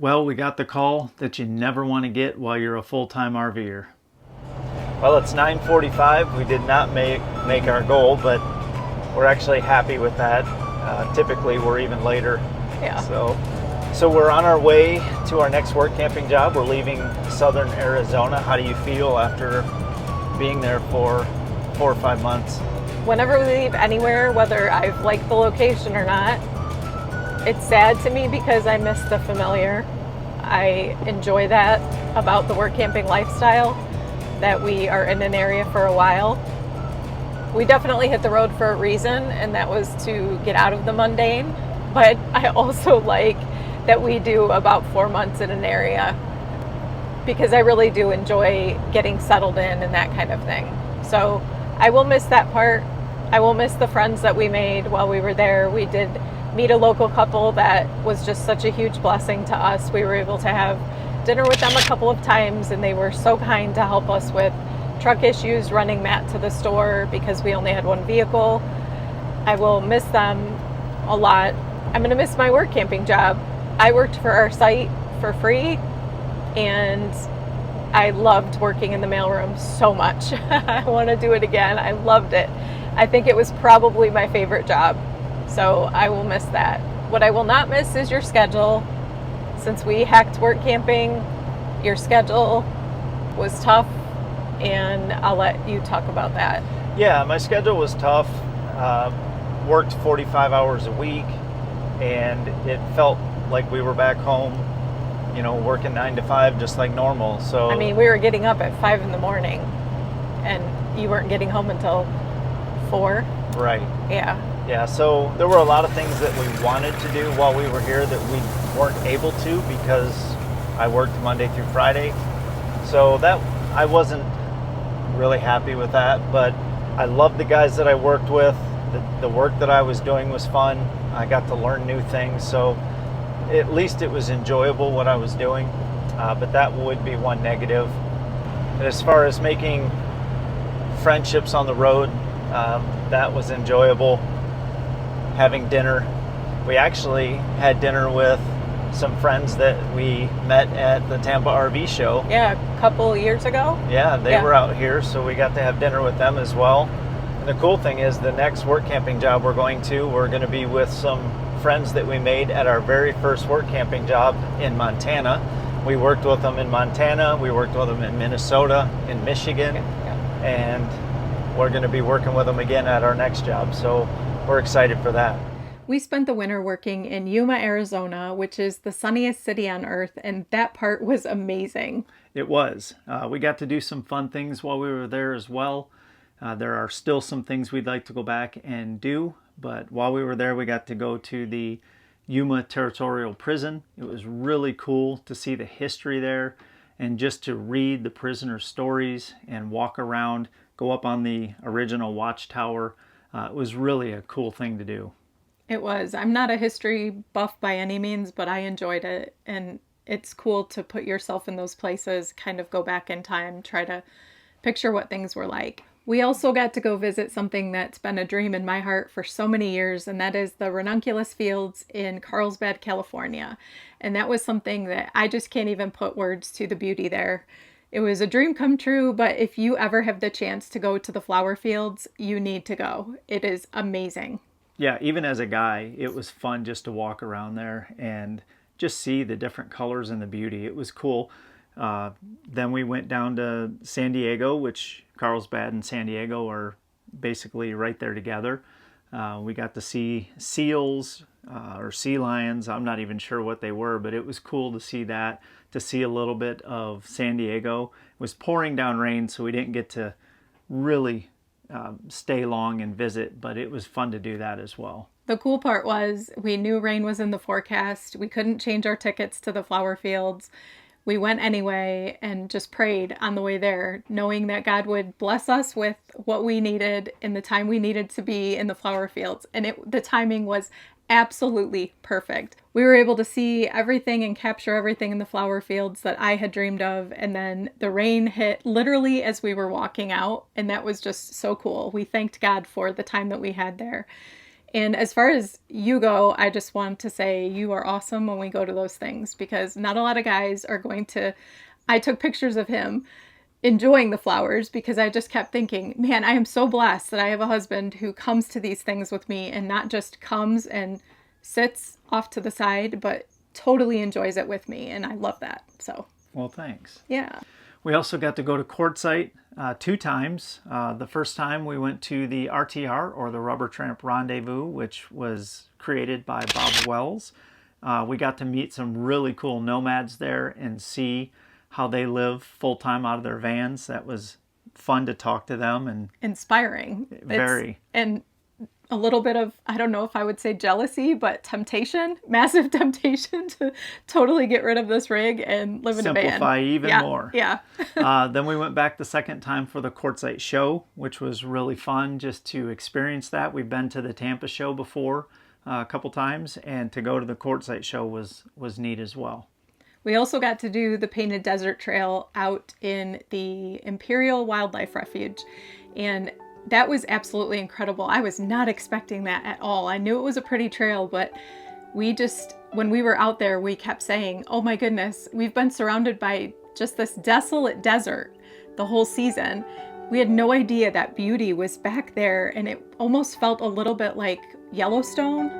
Well, we got the call that you never want to get while you're a full-time RVer. Well, it's 9:45. We did not make our goal, but we're actually happy with that. Typically, we're even later. Yeah. So we're on our way to our next work camping job. We're leaving southern Arizona. How do you feel after being there for 4 or 5 months? Whenever we leave anywhere, whether I've liked the location or not, it's sad to me because I miss the familiar. I enjoy that about the work camping lifestyle, that we are in an area for a while. We definitely hit the road for a reason, and that was to get out of the mundane. But I also like that we do about 4 months in an area because I really do enjoy getting settled in and that kind of thing. So I will miss that part. I will miss the friends that we made while we were there. We did meet a local couple that was just such a huge blessing to us. We were able to have dinner with them a couple of times, and they were so kind to help us with truck issues, running Matt to the store because we only had one vehicle. I will miss them a lot. I'm going to miss my work camping job. I worked for our site for free, and I loved working in the mailroom so much. I want to do it again. I loved it. I think it was probably my favorite job. So I will miss that. What I will not miss is your schedule. Since we hacked work camping, your schedule was tough, and I'll let you talk about that. Yeah, my schedule was tough. Worked 45 hours a week, and it felt like we were back home, working 9 to 5 just like normal. So I mean, we were getting up at 5 in the morning, and you weren't getting home until 4. Right. Yeah. Yeah, so there were a lot of things that we wanted to do while we were here that we weren't able to because I worked Monday through Friday. So that I wasn't really happy with that, but I loved the guys that I worked with. The work that I was doing was fun. I got to learn new things, so at least it was enjoyable what I was doing, but that would be one negative. And as far as making friendships on the road, that was enjoyable. Having dinner. We actually had dinner with some friends that we met at the Tampa RV show. Yeah, a couple years ago. Yeah, they were out here, so we got to have dinner with them as well. And the cool thing is the next work camping job we're going to be with some friends that we made at our very first work camping job in Montana. We worked with them in Montana, we worked with them in Minnesota, in Michigan, and we're going to be working with them again at our next job. So we're excited for that. We spent the winter working in Yuma, Arizona, which is the sunniest city on earth, and that part was amazing. It was. We got to do some fun things while we were there as well. There are still some things we'd like to go back and do, but while we were there, we got to go to the Yuma Territorial Prison. It was really cool to see the history there and just to read the prisoners' stories and walk around, go up on the original watchtower. It was really a cool thing to do. It was. I'm not a history buff by any means, but I enjoyed it. And it's cool to put yourself in those places, kind of go back in time, try to picture what things were like. We also got to go visit something that's been a dream in my heart for so many years, and that is the ranunculus fields in Carlsbad, California. And that was something that I just can't even put words to the beauty there. It was a dream come true, but if you ever have the chance to go to the flower fields, you need to go. It is amazing. Yeah, even as a guy, it was fun just to walk around there and just see the different colors and the beauty. It was cool. Then we went down to San Diego, which Carlsbad and San Diego are basically right there together. We got to see seals or sea lions. I'm not even sure what they were, but it was cool to see that, to see a little bit of San Diego. It was pouring down rain, so we didn't get to really stay long and visit, but it was fun to do that as well. The cool part was we knew rain was in the forecast. We couldn't change our tickets to the flower fields. We went anyway and just prayed on the way there, knowing that God would bless us with what we needed in the time we needed to be in the flower fields. And the timing was absolutely perfect. We were able to see everything and capture everything in the flower fields that I had dreamed of. And then the rain hit literally as we were walking out. And that was just so cool. We thanked God for the time that we had there. And as far as you go, I just want to say you are awesome when we go to those things, because not a lot of guys are going to. I took pictures of him enjoying the flowers because I just kept thinking, man, I am so blessed that I have a husband who comes to these things with me and not just comes and sits off to the side, but totally enjoys it with me. And I love that. So, Well, thanks. yeah. We also got to go to Quartzsite 2 times. The first time we went to the RTR, or the Rubber Tramp Rendezvous, which was created by Bob Wells. We got to meet some really cool nomads there and see how they live full-time out of their vans. That was fun to talk to them, and Inspiring. very. And a little bit of, I don't know if I would say jealousy, but temptation, massive temptation to totally get rid of this rig and live in a van. Simplify even more. Yeah. Then we went back the second time for the Quartzsite show, which was really fun just to experience that. We've been to the Tampa show before a couple times, and to go to the Quartzsite show was neat as well. We also got to do the Painted Desert Trail out in the Imperial Wildlife Refuge, and that was absolutely incredible. I was not expecting that at all. I knew it was a pretty trail, but when we were out there, we kept saying, oh my goodness, we've been surrounded by just this desolate desert the whole season. We had no idea that beauty was back there, and it almost felt a little bit like Yellowstone.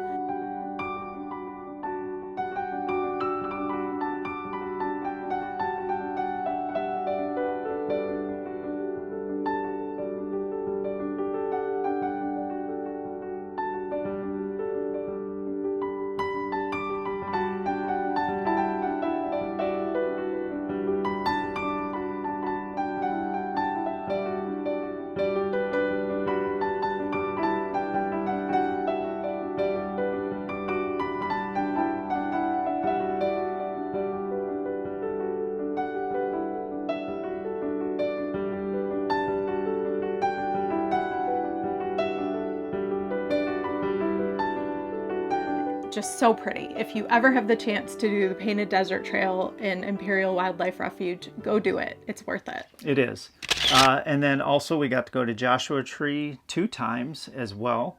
Just so pretty. If you ever have the chance to do the Painted Desert Trail in Imperial Wildlife Refuge, go do it. It's worth it. It is. And then also we got to go to Joshua Tree 2 times as well.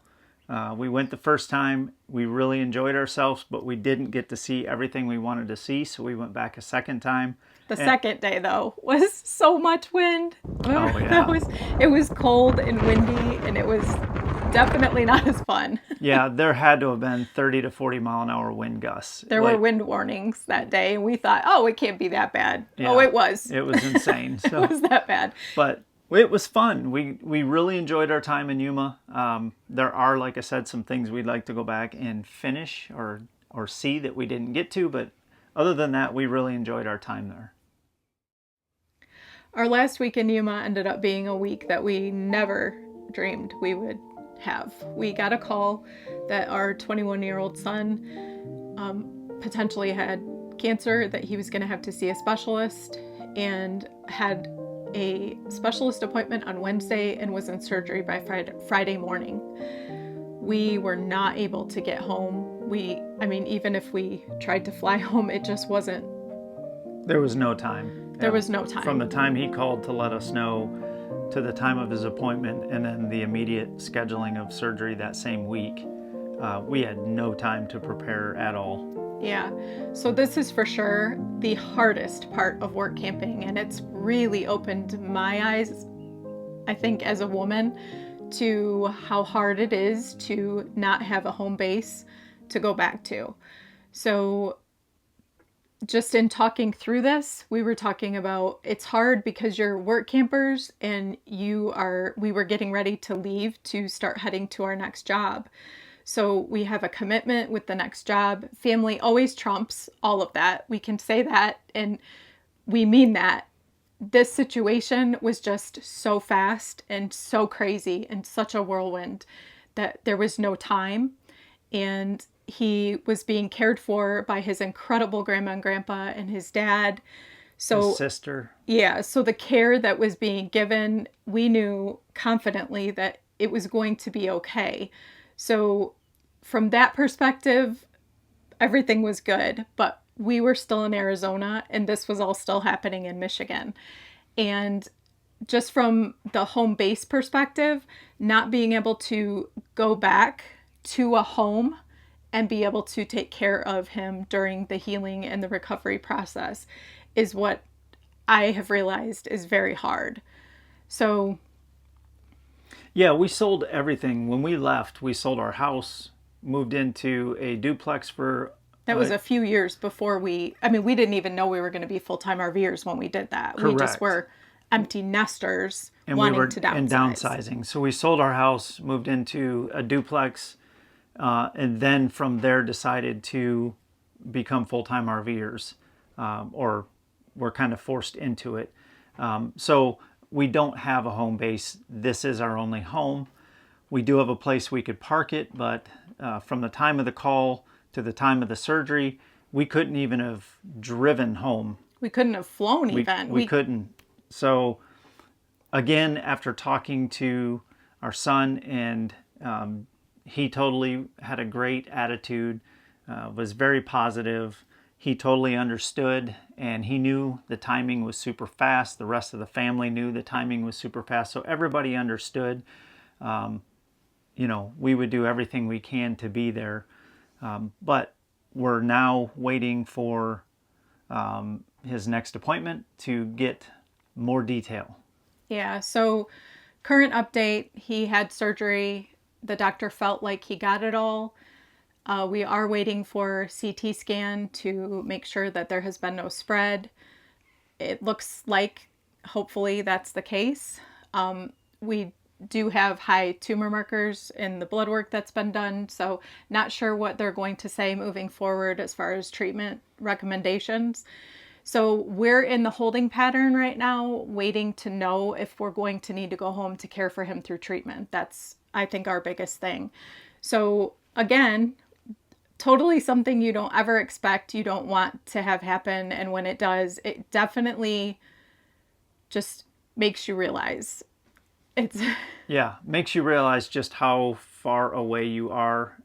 We went the first time. We really enjoyed ourselves, but we didn't get to see everything we wanted to see, so we went back a second time. The second day, though, was so much wind. Oh, yeah. It was cold and windy, and it was definitely not as fun. Yeah, there had to have been 30 to 40 mile an hour wind gusts. There were wind warnings that day, and we thought, oh, it can't be that bad. Yeah, oh, it was. It was insane. It was that bad. But it was fun. We really enjoyed our time in Yuma. There are, like I said, some things we'd like to go back and finish or see that we didn't get to, but other than that, we really enjoyed our time there. Our last week in Yuma ended up being a week that we never dreamed we would have. We got a call that our 21-year-old son potentially had cancer, that he was going to have to see a specialist, and had a specialist appointment on Wednesday and was in surgery by Friday morning. We were not able to get home. Even if we tried to fly home, it just wasn't. There was no time. There was no time. From the time he called to let us know to the time of his appointment, and then the immediate scheduling of surgery that same week, we had no time to prepare at all. Yeah, so this is for sure the hardest part of work camping, and it's really opened my eyes, I think, as a woman, to how hard it is to not have a home base to go back to. So just in talking through this, we were talking about it's hard because you're work campers and we were getting ready to leave to start heading to our next job. So we have a commitment with the next job. Family always trumps all of that. We can say that, and we mean that. This situation was just so fast and so crazy and such a whirlwind that there was no time. And he was being cared for by his incredible grandma and grandpa and his dad. So his sister. Yeah. So the care that was being given, we knew confidently that it was going to be okay. So from that perspective, everything was good, but we were still in Arizona and this was all still happening in Michigan. And just from the home base perspective, not being able to go back to a home and be able to take care of him during the healing and the recovery process is what I have realized is very hard. So yeah, we sold everything. When we left, we sold our house, moved into a duplex for... that was a few years before we didn't even know we were going to be full-time RVers when we did that. Correct. We just were empty nesters and wanting we were to downsize. And downsizing. So we sold our house, moved into a duplex, and then from there decided to become full-time RVers, or we're kind of forced into it. So we don't have a home base. This is our only home. We do have a place we could park it, but from the time of the call to the time of the surgery, we couldn't even have driven home. We couldn't have flown even. We couldn't. So again, after talking to our son, and he totally had a great attitude, was very positive. He totally understood, and he knew the timing was super fast. The rest of the family knew the timing was super fast. So everybody understood. We would do everything we can to be there. But we're now waiting for his next appointment to get more detail. Yeah, so current update, he had surgery. The doctor felt like he got it all. We are waiting for CT scan to make sure that there has been no spread. It looks like, hopefully, that's the case. We do have high tumor markers in the blood work that's been done, so not sure what they're going to say moving forward as far as treatment recommendations. So we're in the holding pattern right now, waiting to know if we're going to need to go home to care for him through treatment. That's, I think, our biggest thing. So again, totally something you don't ever expect, you don't want to have happen. And when it does, it definitely just makes you realize makes you realize just how far away you are,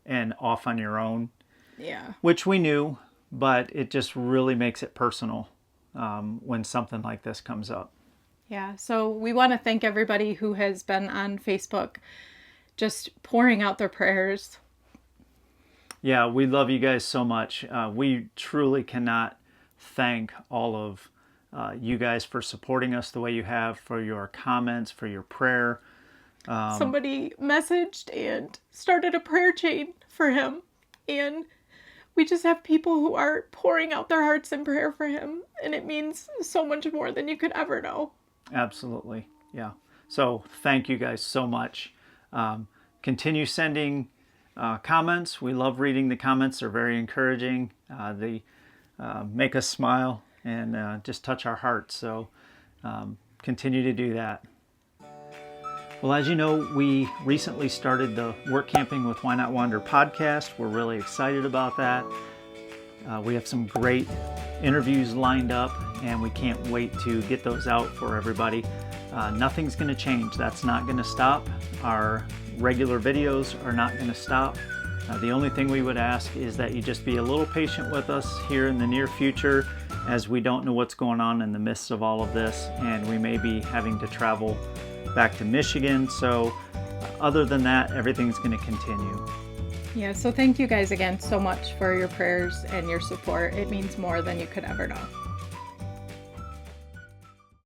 and off on your own. Yeah. Which we knew, but it just really makes it personal when something like this comes up. Yeah. So we want to thank everybody who has been on Facebook just pouring out their prayers. Yeah, we love you guys so much. We truly cannot thank all of you guys for supporting us the way you have, for your comments, for your prayer. Somebody messaged and started a prayer chain for him. And we just have people who are pouring out their hearts in prayer for him. And it means so much more than you could ever know. Absolutely. Yeah. So thank you guys so much. Continue sending comments. We love reading the comments. They're very encouraging. They make us smile and just touch our hearts. So continue to do that. Well, as you know, we recently started the Work Camping with Why Not Wander podcast. We're really excited about that. We have some great interviews lined up, and we can't wait to get those out for everybody. Nothing's going to change. That's not going to stop. Our regular videos are not going to stop. The only thing we would ask is that you just be a little patient with us here in the near future, as we don't know what's going on in the midst of all of this, and we may be having to travel back to Michigan. So other than that, everything's going to continue. Yeah, so thank you guys again so much for your prayers and your support. It means more than you could ever know.